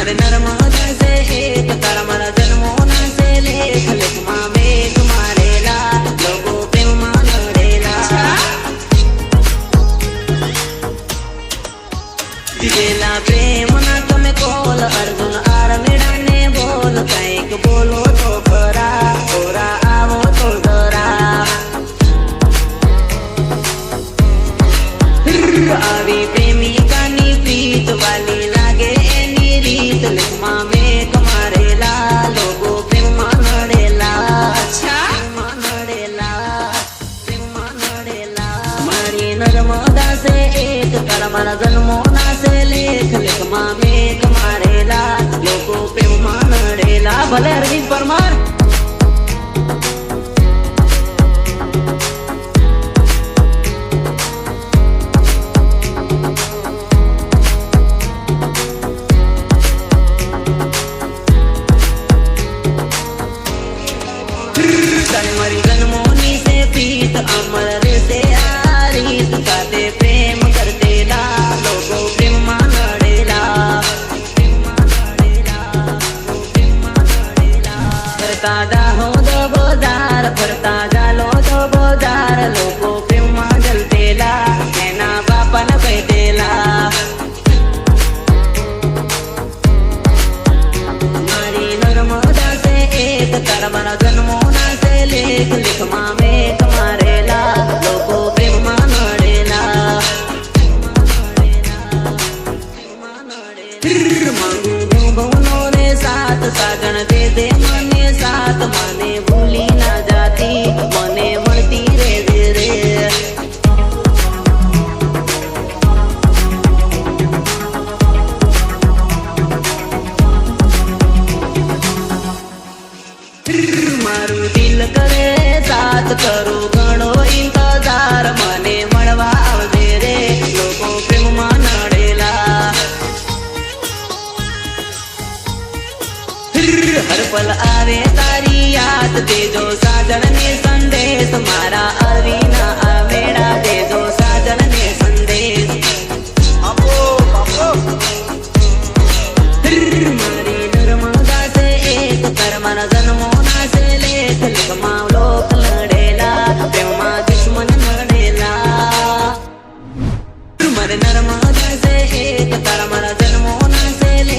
મારે નર્મદા से एक तारा मारा जन्मोना से लेख लेखમાં મેઘ મારેલા લોકો પ્રેમમાં નડેલા દીધેલા પ્રેમના તમે કોલ અર્જુન આરમેડાને બોલ કંઈક બોલો તો ખરા ઓરા આવો તો જરા આવી પ્રેમિકાની પ્રીત વાલી લાગે એની રીત લેખમાં મેઘ મારેલા લોકો પ્રેમમાં નડેલા પ્રેમમાં નડેલા મારી નર્મદા से एक तारा मारा जन्मोना से लेख लेखમાં મેઘ મારેલા લોકો પ્રેમમાં નડેલા ભલે અરવિંદ પરમાર मरी जन्मोनी से प्रीत अमर रहते आरीत साथे प्रेम करतेला लोगो प्रेमમાં નડેલા ફરતા જાહો તો બજાર ફરતા જાલો તો બજાર લોકો પ્રેમમાં જલતેલા એના બાપાને કહેતેલા મારી નર્મદા से एक तारा मारा जन्मोना से लेख लेखમાં મેઘ મારેલા લોકો પ્રેમમાં નડેલા માંગુ હું બહુનો રે સાથ સાગણ દે દે મને સાથ મને ભૂલી ના જાતી મને મળતી રે રે મારું દિલ કરે સાથ કરું ઘણો ઇંતજાર મને મળવા આવજે રે લોકો પ્રેમમાં નડેલા હર પલ આવે તારી યાદ દેજો સાજણને સંદેશ મારા અરવીના આ મેળા દેજો સાજણને સંદેશ મારી નર્મદા से एक तारा मारा जन्मोना से लेख लेखમાં લોક લડેલા પ્રેમમાં દુશ્મન નડેલા મારે નર્મદા से एक